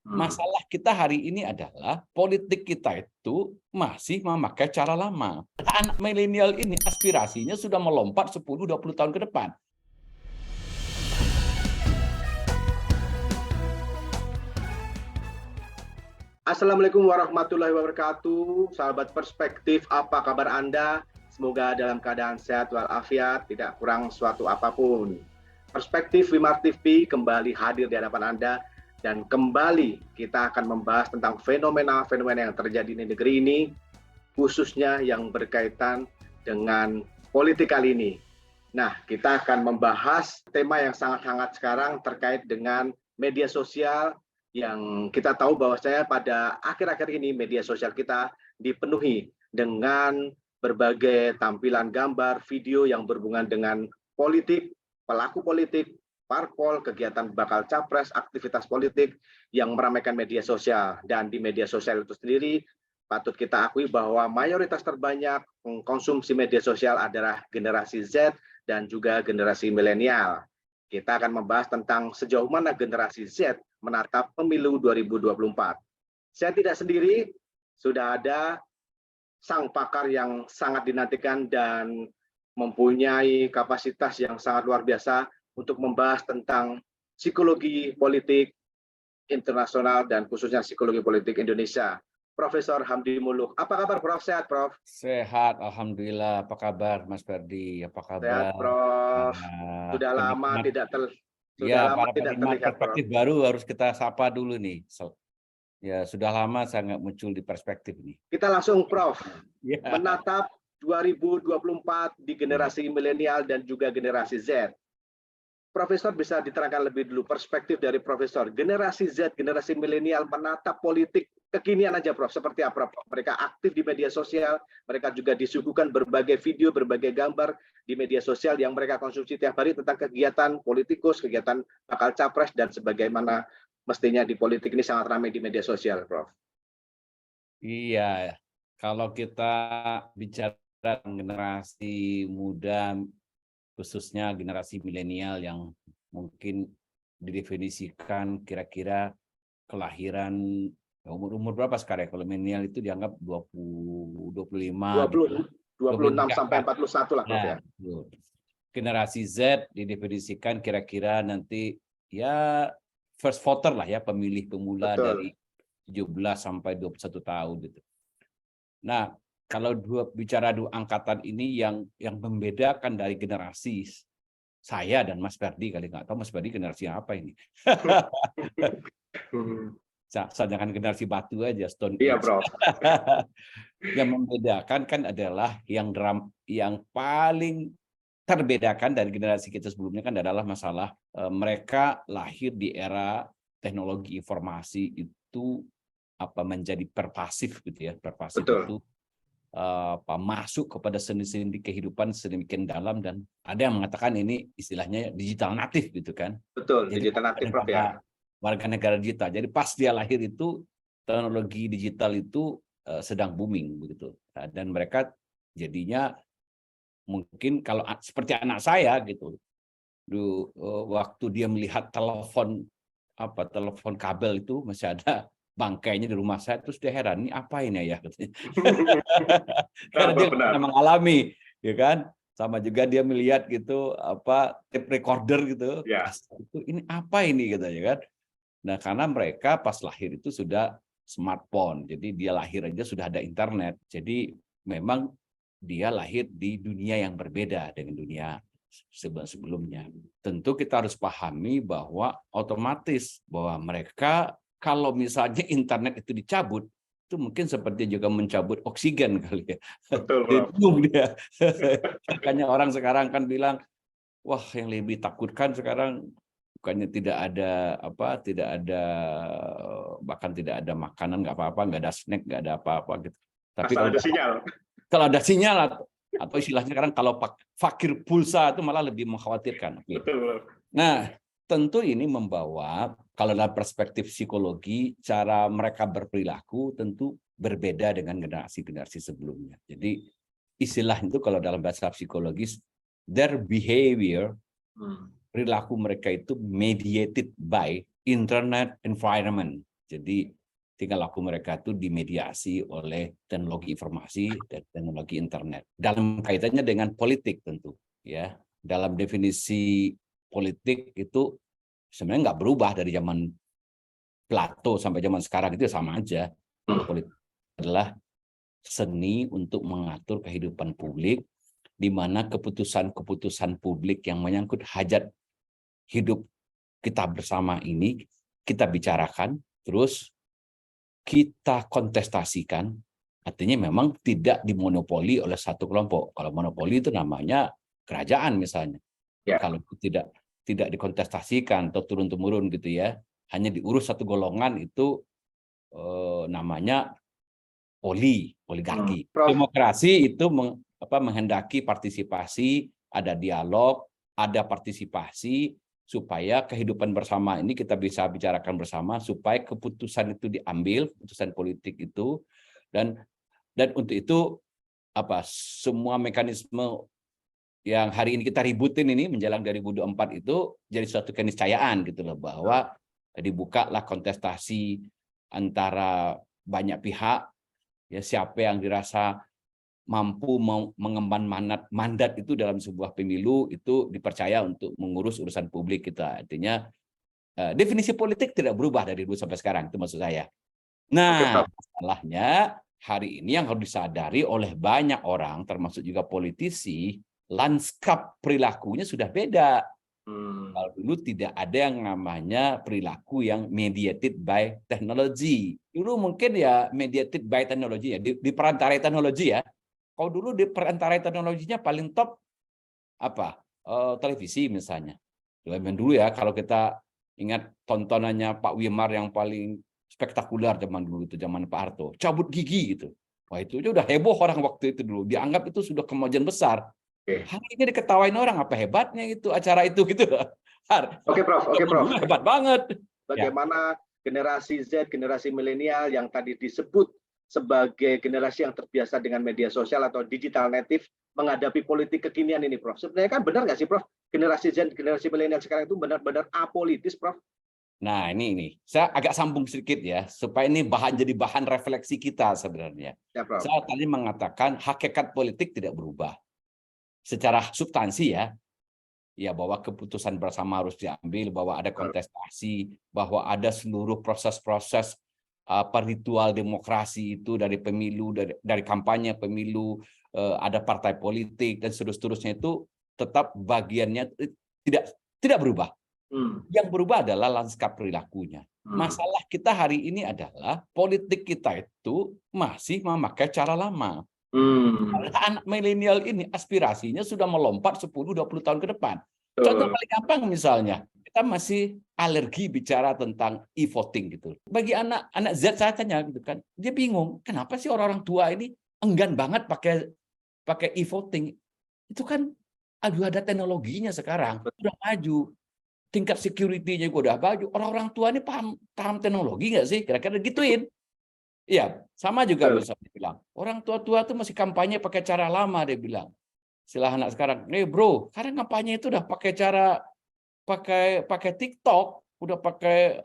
Masalah kita hari ini adalah politik kita itu masih memakai cara lama. Anak milenial ini aspirasinya sudah melompat 10-20 tahun ke depan. Assalamualaikum warahmatullahi wabarakatuh. Sahabat Perspektif, apa kabar Anda? Semoga dalam keadaan sehat walafiat, tidak kurang suatu apapun. Perspektif Wimar TV kembali hadir di hadapan Anda, dan kembali kita akan membahas tentang fenomena-fenomena yang terjadi di negeri ini, khususnya yang berkaitan dengan politik kali ini. Nah, kita akan membahas tema yang sangat hangat sekarang terkait dengan media sosial, yang kita tahu bahwasanya pada akhir-akhir ini media sosial kita dipenuhi dengan berbagai tampilan gambar, video yang berhubungan dengan politik, pelaku politik, parpol, kegiatan bakal capres, aktivitas politik yang meramaikan media sosial. Dan di media sosial itu sendiri patut kita akui bahwa mayoritas terbanyak mengkonsumsi media sosial adalah generasi Z dan juga generasi milenial. Kita akan membahas tentang sejauh mana generasi Z menatap pemilu 2024. Saya tidak sendiri, sudah ada sang pakar yang sangat dinantikan dan mempunyai kapasitas yang sangat luar biasa untuk membahas tentang psikologi politik internasional dan khususnya psikologi politik Indonesia. Profesor Hamdi Muluk. Apa kabar, Prof? Sehat, Prof? Sehat, alhamdulillah. Apa kabar, Mas Ferdi? Apa kabar? Sehat, Prof. Sudah lama Penikmat, tidak para penikmat terlihat, Prof. perspektif baru harus kita sapa dulu nih. Ya, sudah lama saya nggak muncul di perspektif nih. Kita langsung, Prof. Ya. Menatap 2024 di generasi milenial dan juga generasi Z. Profesor bisa diterangkan lebih dulu perspektif dari Profesor. Generasi Z, generasi milenial menatap politik kekinian aja, Prof. Seperti apa, Prof? Mereka aktif di media sosial, mereka juga disuguhkan berbagai video, berbagai gambar di media sosial yang mereka konsumsi tiap hari tentang kegiatan politikus, kegiatan bakal capres, dan sebagaimana mestinya di politik ini sangat ramai di media sosial, Prof. Iya, kalau kita bicara generasi muda, khususnya generasi milenial yang mungkin didefinisikan kira-kira kelahiran umur berapa sekarang? Kalau milenial itu dianggap 20, 25, 26 sampai 41 lah, Prof. Nah, generasi Z didefinisikan kira-kira nanti ya first voter lah ya, pemilih pemula. Betul. Dari 17 sampai 21 tahun gitu. Nah, kalau bicara dua angkatan ini yang membedakan dari generasi saya dan Mas Ferdi, kali nggak tahu Mas Ferdi generasi apa ini. Jangan generasi batu aja, Stone Age. Iya, Bro. Yang membedakan kan adalah yang paling terbedakan dari generasi kita sebelumnya kan adalah masalah mereka lahir di era teknologi informasi itu menjadi pervasif gitu ya. Pervasif. Betul. Itu masuk kepada sendi-sendi kehidupan sedemikian dalam, dan ada yang mengatakan ini istilahnya digital natif gitu kan. Betul. Jadi, digital natif, Prof, ya. Warga negara digital. Jadi pas dia lahir itu teknologi digital itu sedang booming begitu. Dan mereka jadinya mungkin kalau seperti anak saya gitu. Waktu dia melihat telepon kabel itu masih ada bangkainya di rumah saya, terus dia heran, ini apa ini ya? Karena dia memang alami, ya kan? Sama juga dia melihat gitu tape recorder gitu, ya. Itu ini apa ini gitu ya kan? Nah, karena mereka pas lahir itu sudah smartphone, jadi dia lahir aja sudah ada internet, jadi memang dia lahir di dunia yang berbeda dengan dunia sebelumnya. Tentu kita harus pahami bahwa otomatis bahwa mereka kalau misalnya internet itu dicabut, itu mungkin seperti juga mencabut oksigen kali ya. Betul, dia. Makanya orang sekarang kan bilang, wah yang lebih takutkan sekarang bukannya bahkan tidak ada makanan, nggak apa-apa, nggak ada snack, nggak ada apa-apa gitu. Tapi kalau ada sinyal atau istilahnya sekarang kalau fakir pulsa itu malah lebih mengkhawatirkan. Betul. Nah, tentu ini membawa, kalau dalam perspektif psikologi, cara mereka berperilaku tentu berbeda dengan generasi-generasi sebelumnya. Jadi istilah itu kalau dalam bahasa psikologis, their behavior, perilaku mereka itu mediated by internet environment. Jadi tinggal laku mereka itu dimediasi oleh teknologi informasi dan teknologi internet. Dalam kaitannya dengan politik tentu, ya. Dalam definisi politik itu sebenarnya nggak berubah dari zaman Plato sampai zaman sekarang, itu sama aja. Politik adalah seni untuk mengatur kehidupan publik, di mana keputusan-keputusan publik yang menyangkut hajat hidup kita bersama ini kita bicarakan, terus kita kontestasikan. Artinya memang tidak dimonopoli oleh satu kelompok. Kalau monopoli itu namanya kerajaan misalnya. Ya. Kalau tidak dikontestasikan atau turun-temurun gitu ya, hanya diurus satu golongan, itu namanya oligarki. Demokrasi itu menghendaki partisipasi, ada dialog, ada partisipasi, supaya kehidupan bersama ini kita bisa bicarakan bersama, supaya keputusan itu diambil, keputusan politik itu, dan untuk itu semua mekanisme yang hari ini kita ributin ini menjelang 2024 itu jadi suatu keniscayaan gitu loh, bahwa dibukalah kontestasi antara banyak pihak, ya, siapa yang dirasa mampu mengemban mandat itu dalam sebuah pemilu itu dipercaya untuk mengurus urusan publik kita. Artinya definisi politik tidak berubah dari dulu sampai sekarang, itu maksud saya. Nah, masalahnya hari ini yang harus disadari oleh banyak orang, termasuk juga politisi, lanskap perilakunya sudah beda. Kalau dulu tidak ada yang namanya perilaku yang mediated by technology. Dulu mungkin ya mediated by technology ya, diperantarai teknologi ya. Kalau dulu diperantarai teknologinya paling top televisi misalnya. Dulu ya, kalau kita ingat tontonannya Pak Wimar yang paling spektakuler zaman dulu itu, zaman Pak Harto, cabut gigi gitu. Wah, itu aja udah heboh orang waktu itu dulu. Dianggap itu sudah kemajuan besar. Hari ini diketawain orang, apa hebatnya itu acara itu gitu. Oke, Prof. Hebat banget. Bagaimana generasi Z, generasi milenial yang tadi disebut sebagai generasi yang terbiasa dengan media sosial atau digital native menghadapi politik kekinian ini, Prof? Sebenarnya kan benar nggak sih, Prof? Generasi Z, generasi milenial sekarang itu benar-benar apolitis, Prof? Nah, ini saya agak sambung sedikit ya, supaya ini jadi bahan refleksi kita sebenarnya. Ya, Prof. Saya tadi mengatakan hakikat politik tidak berubah. Secara substansi ya bahwa keputusan bersama harus diambil, bahwa ada kontestasi, bahwa ada seluruh proses-proses ritual demokrasi itu dari pemilu, dari kampanye pemilu, ada partai politik dan seterusnya, itu tetap bagiannya tidak berubah. Yang berubah adalah lanskap perilakunya. Masalah kita hari ini adalah politik kita itu masih memakai cara lama. Anak milenial ini aspirasinya sudah melompat 10-20 tahun ke depan. Contoh paling gampang misalnya, kita masih alergi bicara tentang e-voting gitu. Bagi anak Z saya tanya gitu kan, dia bingung, kenapa sih orang-orang tua ini enggan banget pakai e-voting? Itu kan ada teknologinya sekarang, udah maju. Tingkat security-nya juga udah maju. Orang-orang tua ini paham teknologi nggak sih? Kira-kira gituin. Iya, sama juga bisa dibilang. Orang tua-tua tuh masih kampanye pakai cara lama, dia bilang. Istilah anak sekarang, nih bro, karena kampanye itu udah pakai cara pakai TikTok, udah pakai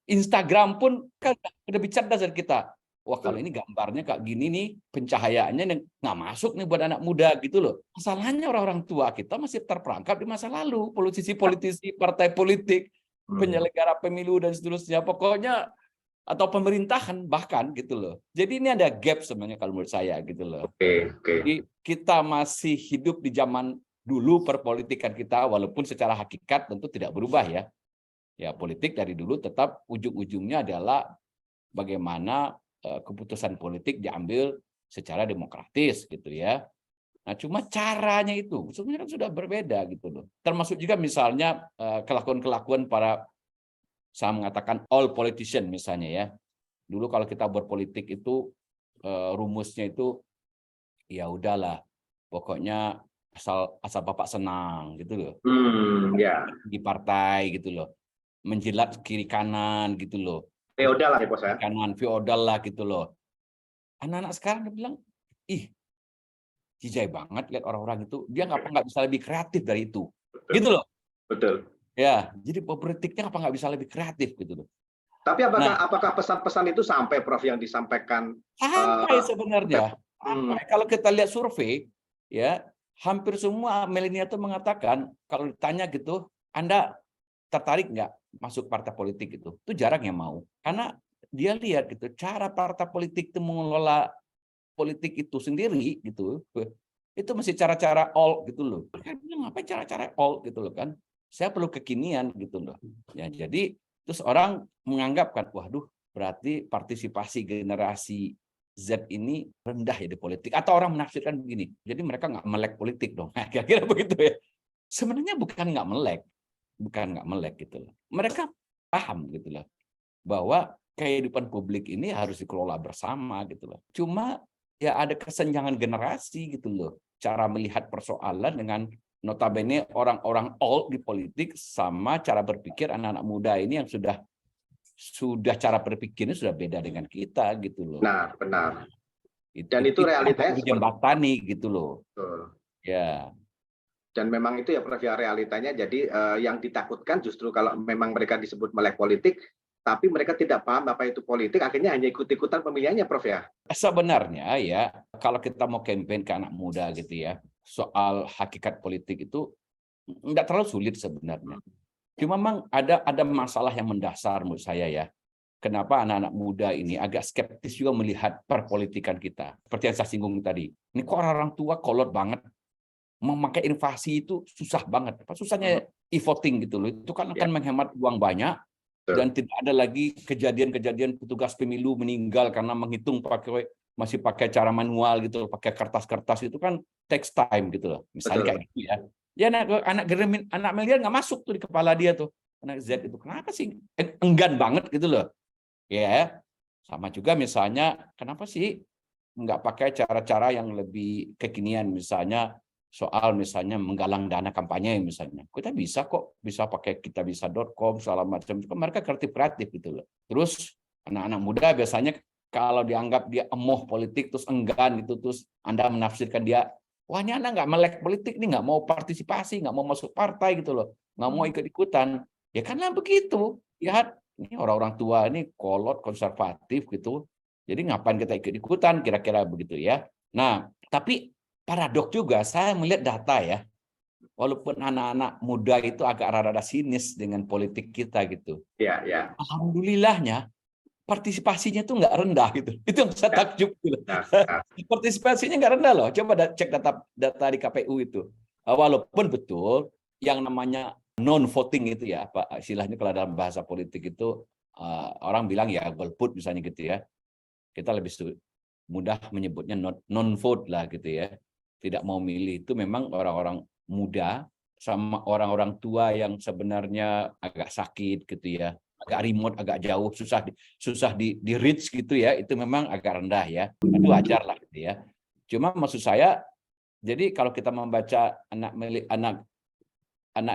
Instagram pun kan udah lebih cerdas dari kita. Wah, kalau ini gambarnya kayak gini nih, pencahayaannya nggak masuk nih buat anak muda gitu loh. Masalahnya orang-orang tua kita masih terperangkap di masa lalu, politisi-politisi, partai politik, penyelenggara pemilu dan seterusnya. Pokoknya atau pemerintahan bahkan gitu loh. Jadi ini ada gap sebenarnya kalau menurut saya gitu loh. Jadi kita masih hidup di zaman dulu perpolitikan kita, walaupun secara hakikat tentu tidak berubah ya. Ya, politik dari dulu tetap ujung-ujungnya adalah bagaimana keputusan politik diambil secara demokratis gitu ya. Nah, cuma caranya itu sebenarnya kan sudah berbeda gitu loh. Termasuk juga misalnya kelakuan-kelakuan para, saya mengatakan all politician misalnya ya. Dulu kalau kita berpolitik itu rumusnya itu ya udahlah, pokoknya asal Bapak senang gitu loh. Di partai gitu loh. Menjilat kiri kanan gitu loh. Feodal lah ya, Bos ya. Kanan feodal lah gitu loh. Anak-anak sekarang dia bilang, ih, jijai banget lihat orang-orang itu, dia nggak bisa lebih kreatif dari itu. Betul. Gitu loh. Betul. Ya, jadi politiknya apa nggak bisa lebih kreatif gitu loh. Tapi Nah, apakah pesan-pesan itu sampai Prof yang disampaikan? sampai sebenarnya. Hmm, Kalau kita lihat survei, ya hampir semua milenial itu mengatakan kalau ditanya gitu, Anda tertarik nggak masuk partai politik itu? Itu jarang yang mau, karena dia lihat gitu cara partai politik itu mengelola politik itu sendiri gitu, itu masih cara-cara old gitu loh. Kan ngapain cara-cara old gitu loh kan? Saya perlu kekinian gitu loh. Ya jadi terus orang menganggap kan, waduh berarti partisipasi generasi Z ini rendah ya di politik. Atau orang menafsirkan begini, jadi mereka nggak melek politik dong. Nah, kira-kira begitu ya. Sebenarnya bukan nggak melek gitu loh. Mereka paham gitu loh bahwa kehidupan publik ini harus dikelola bersama gitu loh. Cuma ya ada kesenjangan generasi gitu loh. Cara melihat persoalan dengan notabene orang-orang old di politik sama cara berpikir anak-anak muda ini yang sudah cara berpikirnya sudah beda dengan kita gitu loh. benar. Itu, Dan itu itu yang realitanya harus seperti dijembatani gitu loh. itu. Ya. Dan memang itu ya Prof ya realitanya. Jadi yang ditakutkan justru kalau memang mereka disebut melek politik, tapi mereka tidak paham apa itu politik, akhirnya hanya ikut-ikutan pemilihannya Prof ya. Sebenarnya ya, kalau kita mau campaign ke anak muda gitu ya, soal hakikat politik itu nggak terlalu sulit sebenarnya. Cuma memang ada masalah yang mendasar menurut saya ya. Kenapa anak-anak muda ini agak skeptis juga melihat perpolitikan kita. Seperti yang saya singgung tadi. Ini kok orang tua kolot banget. Memakai invasi itu susah banget. Apa susahnya e-voting gitu loh. Itu kan akan menghemat uang banyak. Dan tidak ada lagi kejadian-kejadian petugas pemilu meninggal karena menghitung masih pakai cara manual gitu, pakai kertas-kertas itu kan takes time gitu loh. Misalnya kayak gitu ya. Ya anak miliar nggak masuk tuh di kepala dia tuh. Anak Z itu kenapa sih enggan banget gitu loh. Ya. Sama juga misalnya kenapa sih nggak pakai cara-cara yang lebih kekinian misalnya soal misalnya menggalang dana kampanye misalnya. Kita bisa kok, bisa pakai kitabisa.com segala macam. Mereka kreatif gitu loh. Terus anak-anak muda biasanya kalau dianggap dia emoh politik terus enggan gitu terus Anda menafsirkan dia, wah ini anak nggak melek politik nih, nggak mau partisipasi, nggak mau masuk partai gitu loh, nggak mau ikut-ikutan. Ya karena begitu. Ya ini orang-orang tua ini kolot konservatif gitu. Jadi ngapain kita ikut-ikutan kira-kira begitu ya. Nah, tapi paradok juga saya melihat data ya. Walaupun anak-anak muda itu agak rada-rada sinis dengan politik kita gitu. Ya. Alhamdulillahnya partisipasinya tuh nggak rendah gitu. Itu yang saya takjub gitu. Partisipasinya nggak rendah loh. Coba cek data di KPU itu. Walaupun betul yang namanya non voting itu ya, Pak, istilahnya kalau dalam bahasa politik itu orang bilang ya golput misalnya gitu ya. Kita lebih mudah menyebutnya non vote lah gitu ya. Tidak mau milih itu memang orang-orang muda sama orang-orang tua yang sebenarnya agak sakit gitu ya, agak remote, agak jauh, susah di reach gitu ya, itu memang agak rendah ya. Itu wajar lah gitu ya. Cuma maksud saya, jadi kalau kita membaca anak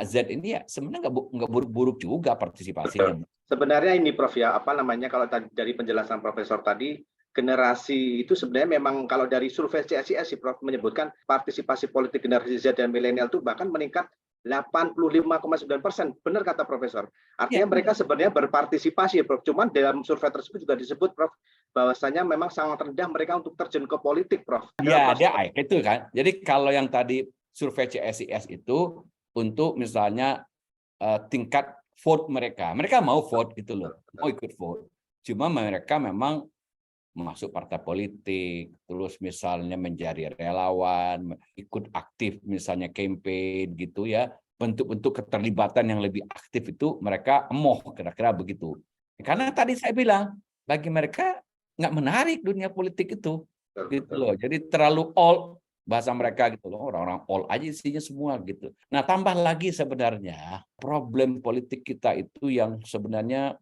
Z ini ya sebenarnya nggak buruk-buruk juga partisipasinya. Sebenarnya ini Prof ya, apa namanya kalau dari penjelasan Profesor tadi, generasi itu sebenarnya memang kalau dari survei CSIS Prof menyebutkan partisipasi politik generasi Z dan milenial itu bahkan meningkat 85,9%. Benar kata Profesor. Artinya Ya, mereka sebenarnya berpartisipasi Prof. Cuman dalam survei tersebut juga disebut Prof bahwasanya memang sangat rendah mereka untuk terjun ke politik Prof. ya dia itu kan. Jadi kalau yang tadi survei CSIS itu untuk misalnya tingkat vote mereka mau vote gitu loh, mau ikut vote. Cuma mereka memang masuk partai politik, terus misalnya menjadi relawan, ikut aktif misalnya campaign gitu ya, bentuk-bentuk keterlibatan yang lebih aktif itu mereka emoh kira-kira begitu. Karena tadi saya bilang bagi mereka nggak menarik dunia politik itu, gitu loh. Jadi terlalu old bahasa mereka gitu loh, orang-orang old aja isinya semua gitu. Nah tambah lagi sebenarnya problem politik kita itu yang sebenarnya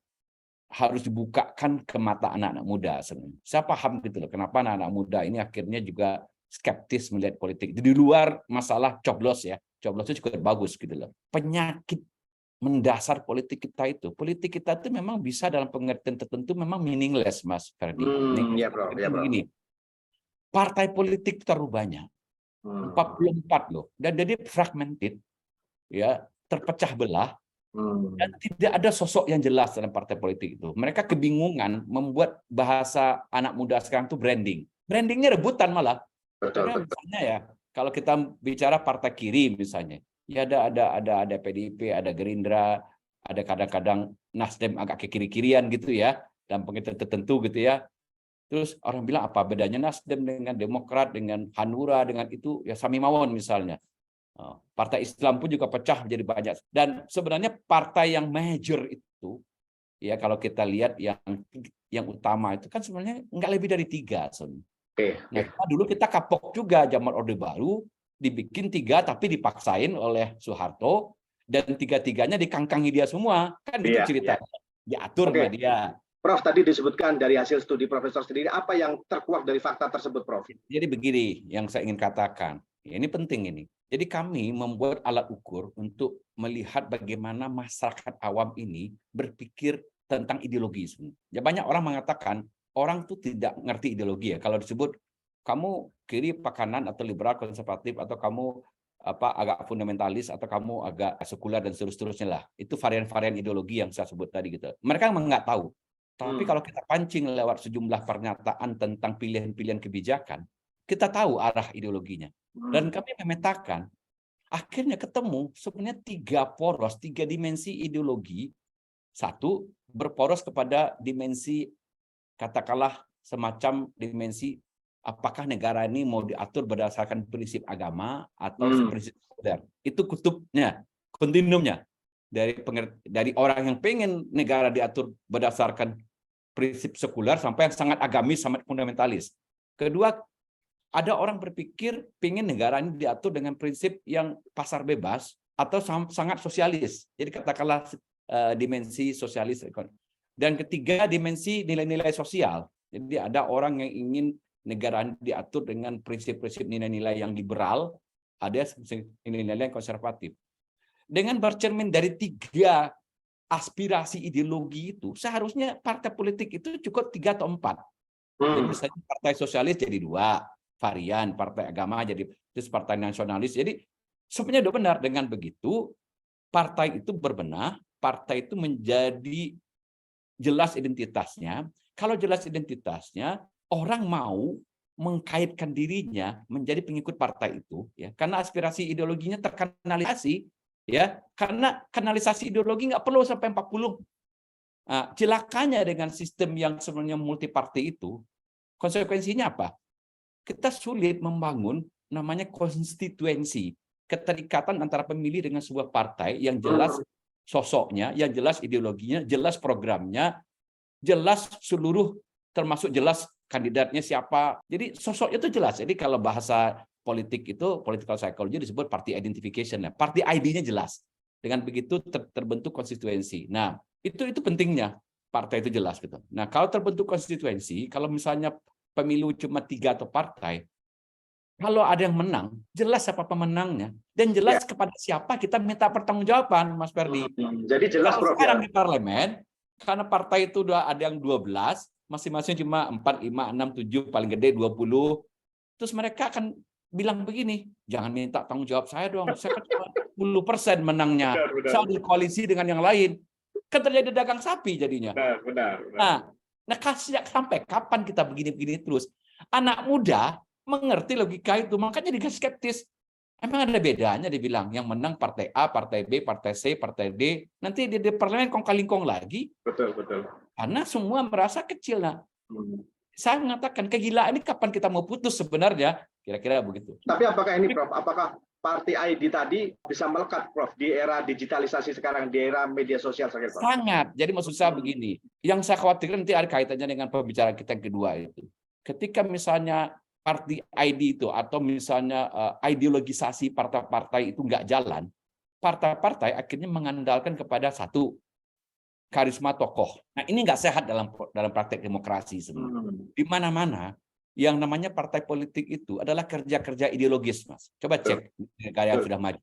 harus dibukakan ke mata anak-anak muda. Saya paham gitu loh, kenapa anak-anak muda ini akhirnya juga skeptis melihat politik. Di luar masalah coblos ya, coblos itu juga bagus gitu loh. Penyakit mendasar politik kita itu memang bisa dalam pengertian tertentu memang meaningless, Mas Ferdi. Ya, Bro. Begini, partai politik terlalu banyak, 44 loh, dan jadi fragmented, ya terpecah belah. Dan tidak ada sosok yang jelas dalam partai politik itu. Mereka kebingungan membuat bahasa anak muda sekarang itu branding. Brandingnya rebutan malah. Karena misalnya ya, kalau kita bicara partai kiri misalnya, ya ada PDIP, ada Gerindra, ada kadang-kadang Nasdem agak ke kiri-kirian gitu ya, dan pengertian tertentu gitu ya. Terus orang bilang apa bedanya Nasdem dengan Demokrat, dengan Hanura, dengan itu ya Sami Mawon misalnya. Partai Islam pun juga pecah menjadi banyak. Dan sebenarnya partai yang major itu, ya kalau kita lihat yang utama itu kan sebenarnya nggak lebih dari 3. Nah, dulu kita kapok juga zaman Orde Baru, dibikin 3 tapi dipaksain oleh Soeharto, dan 3-3-nya dikangkangi dia semua. Kan gitu ceritanya. Diatur sama dia. Prof, tadi disebutkan dari hasil studi Profesor sendiri, apa yang terkuak dari fakta tersebut, Prof? Jadi begini yang saya ingin katakan. Ini penting ini. Jadi kami membuat alat ukur untuk melihat bagaimana masyarakat awam ini berpikir tentang ideologi. Ya, banyak orang mengatakan orang tuh tidak ngerti ideologi ya. Kalau disebut kamu kiri apa kanan atau liberal konservatif atau kamu agak fundamentalis atau kamu agak sekuler dan seterusnya lah. Itu varian-varian ideologi yang saya sebut tadi gitu. Mereka memang nggak tahu. Tapi kalau kita pancing lewat sejumlah pernyataan tentang pilihan-pilihan kebijakan, kita tahu arah ideologinya. Dan kami memetakan, akhirnya ketemu sebenarnya 3 poros, 3 dimensi ideologi. 1, berporos kepada dimensi, katakanlah semacam dimensi, apakah negara ini mau diatur berdasarkan prinsip agama atau prinsip sekuler. Itu kutubnya, kontinumnya. Dari orang yang pengen negara diatur berdasarkan prinsip sekuler sampai yang sangat agamis, sangat fundamentalis. Kedua, ada orang berpikir pengen negara ini diatur dengan prinsip yang pasar bebas atau sangat sosialis. Jadi katakanlah dimensi sosialis. Dan ketiga, dimensi nilai-nilai sosial. Jadi ada orang yang ingin negara ini diatur dengan prinsip-prinsip nilai-nilai yang liberal, ada nilai-nilai yang konservatif. Dengan bercermin dari 3 aspirasi ideologi itu, seharusnya partai politik itu cukup 3 atau 4. Jadi misalnya partai sosialis jadi 2 varian, partai agama jadi terus partai nasionalis. Jadi sebenarnya udah benar. Dengan begitu partai itu berbenah, partai itu menjadi jelas identitasnya. Kalau jelas identitasnya, orang mau mengkaitkan dirinya menjadi pengikut partai itu, ya, karena aspirasi ideologinya terkanalisasi. Ya, karena kanalisasi ideologi nggak perlu sampai 40. Nah, celakanya dengan sistem yang sebenarnya multiparti itu, konsekuensinya apa? Kita sulit membangun namanya konstituensi, keterikatan antara pemilih dengan sebuah partai yang jelas sosoknya, yang jelas ideologinya, jelas programnya, jelas seluruh, termasuk jelas kandidatnya siapa. Jadi sosoknya itu jelas. Jadi kalau bahasa politik itu, political psychology disebut party identification. Party ID-nya jelas. Dengan begitu terbentuk konstituensi. Nah, itu pentingnya partai itu jelas gitu. Nah, kalau terbentuk konstituensi, kalau misalnya pemilu cuma 3 atau partai, kalau ada yang menang, jelas siapa pemenangnya dan jelas kepada siapa kita minta pertanggungjawaban, Mas Ferdi. Jadi jelas, kalau sekarang di parlemen, karena partai itu udah ada yang 12, masing-masing cuma 4, 5, 6, 7, paling gede 20. Terus mereka akan bilang begini, jangan minta tanggung jawab saya dong, saya kan cuma 10% menangnya, saya di koalisi dengan yang lain, kan terjadi dagang sapi jadinya. Benar. Nah sampai kapan kita begini-begini terus? Anak muda mengerti logika itu, makanya dia skeptis. Emang ada bedanya dibilang yang menang partai A, partai B, partai C, partai D, nanti di parlemen kong-kalingkong lagi. Betul. Karena semua merasa kecil. Nah, saya mengatakan kegilaan ini kapan kita mau putus sebenarnya, kira-kira begitu. Tapi apakah ini, Prof, apakah party ID tadi bisa melekat, Prof, di era digitalisasi sekarang, di era media sosial sekarang, Prof? Sangat. Jadi maksud saya begini, yang saya khawatirkan nanti ada kaitannya dengan pembicaraan kita yang kedua itu. Ketika misalnya party ID itu atau misalnya ideologisasi partai-partai itu nggak jalan, partai-partai akhirnya mengandalkan kepada satu, karisma tokoh. Nah, ini nggak sehat dalam praktek demokrasi sebenarnya. Di mana-mana yang namanya partai politik itu adalah kerja-kerja ideologis, Mas. Coba cek negara yang sudah maju.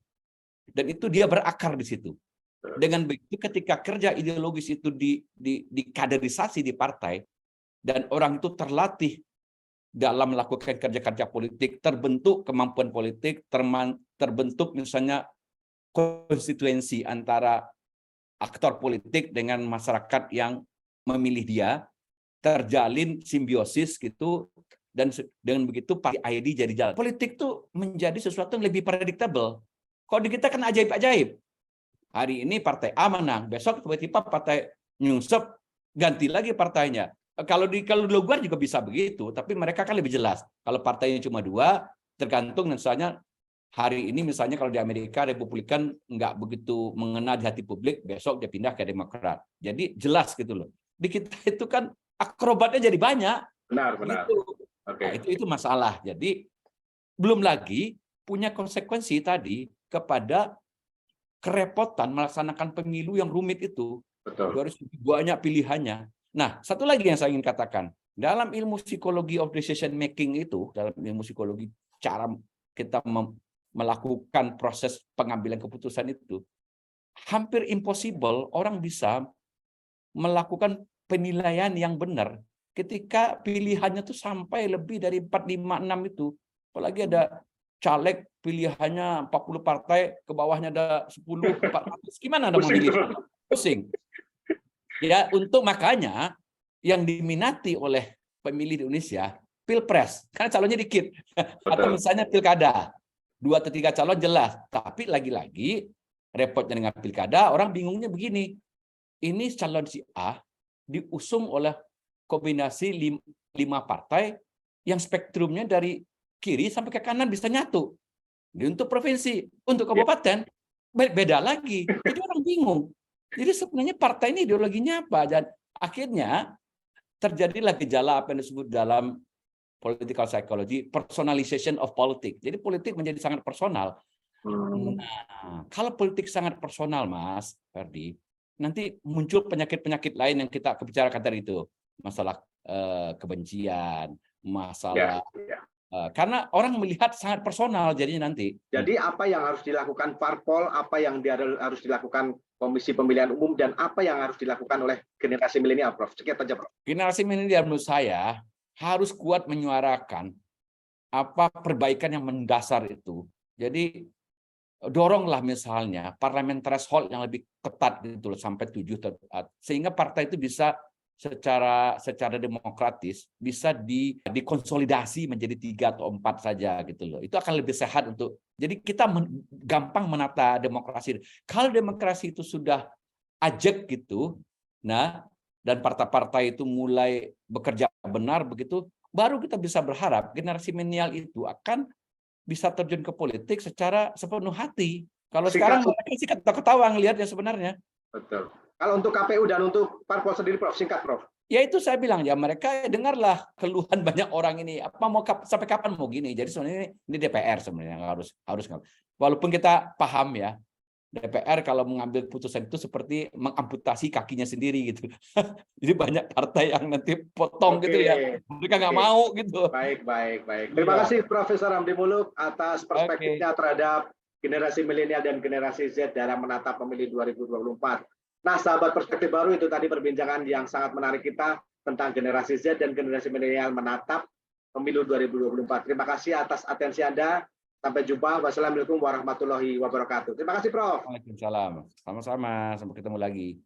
Dan itu dia berakar di situ. Dengan begitu ketika kerja ideologis itu dikaderisasi di partai dan orang itu terlatih dalam melakukan kerja-kerja politik, terbentuk kemampuan politik, terbentuk misalnya konstituensi antara aktor politik dengan masyarakat yang memilih dia, terjalin simbiosis gitu, dan dengan begitu party ID jadi jalan. Politik tuh menjadi sesuatu yang lebih predictable. Kalau di kita kan ajaib-ajaib. Hari ini partai A menang, besok tiba-tiba partai nyungsep, ganti lagi partainya. Kalau di luar juga bisa begitu, tapi mereka kan lebih jelas. Kalau partainya cuma 2, tergantung misalnya hari ini misalnya kalau di Amerika Republikan nggak begitu mengena di hati publik, besok dia pindah ke Demokrat. Jadi jelas gitu loh. Di kita itu kan akrobatnya jadi banyak. Benar. Gitu. Oke. Nah, itu masalah. Jadi belum lagi punya konsekuensi tadi kepada kerepotan melaksanakan pemilu yang rumit itu. Betul. Harus banyak pilihannya. Nah, satu lagi yang saya ingin katakan, dalam ilmu psikologi of decision making itu, dalam ilmu psikologi cara kita melakukan proses pengambilan keputusan itu, hampir impossible orang bisa melakukan penilaian yang benar ketika pilihannya tuh sampai lebih dari 4, 5, 6 itu. Apalagi ada caleg pilihannya 40 partai, ke bawahnya ada 10, 400. Gimana Anda memilih? Pusing. Ya, untuk makanya yang diminati oleh pemilih di Indonesia Pilpres, karena calonnya dikit. Atau misalnya pilkada, 2 atau 3 calon jelas. Tapi lagi-lagi repotnya dengan pilkada, orang bingungnya begini. Ini calon si A diusung oleh kombinasi 5 partai yang spektrumnya dari kiri sampai ke kanan bisa nyatu. Untuk provinsi, untuk kabupaten beda lagi. Jadi orang bingung. Jadi sebenarnya partai ini ideologinya apa? Dan akhirnya terjadilah gejala apa yang disebut dalam political psychology, personalization of politics. Jadi politik menjadi sangat personal. Nah, kalau politik sangat personal, Mas Ferdi, nanti muncul penyakit-penyakit lain yang kita bicarakan tadi itu. Masalah kebencian, masalah karena orang melihat sangat personal jadinya nanti. Jadi apa yang harus dilakukan parpol, apa yang harus dilakukan Komisi Pemilihan Umum, dan apa yang harus dilakukan oleh generasi milenial, Prof? Sekian saja, Prof. Generasi milenial menurut saya harus kuat menyuarakan apa perbaikan yang mendasar itu. Jadi doronglah misalnya parliament threshold yang lebih ketat gitu loh, sampai 7, sehingga partai itu bisa secara demokratis bisa dikonsolidasi menjadi 3 atau 4 saja gitu loh. Itu akan lebih sehat untuk. Jadi kita gampang menata demokrasi. Kalau demokrasi itu sudah ajak gitu, nah, dan partai-partai itu mulai bekerja benar begitu, baru kita bisa berharap generasi milenial itu akan bisa terjun ke politik secara sepenuh hati. Kalau sekarang mereka sih ketawa ngelihatnya sebenarnya. Betul. Kalau untuk KPU dan untuk parpol sendiri, Prof, singkat, Prof. Ya itu saya bilang ya, mereka dengarlah keluhan banyak orang ini. Apa mau sampai kapan mau gini? Jadi sebenarnya ini DPR sebenarnya harus walaupun kita paham ya, DPR kalau mengambil putusan itu seperti mengamputasi kakinya sendiri gitu. Jadi banyak partai yang nanti potong gitu ya. Mereka nggak mau gitu. Baik. Terima kasih Profesor Hamdi Muluk atas perspektifnya terhadap generasi milenial dan generasi Z dalam menatap pemilu 2024. Nah, sahabat perspektif baru, itu tadi perbincangan yang sangat menarik kita tentang generasi Z dan generasi milenial menatap pemilu 2024. Terima kasih atas atensi Anda. Sampai jumpa. Wassalamualaikum warahmatullahi wabarakatuh. Terima kasih, Prof. Waalaikumsalam. Sama-sama. Sampai ketemu lagi.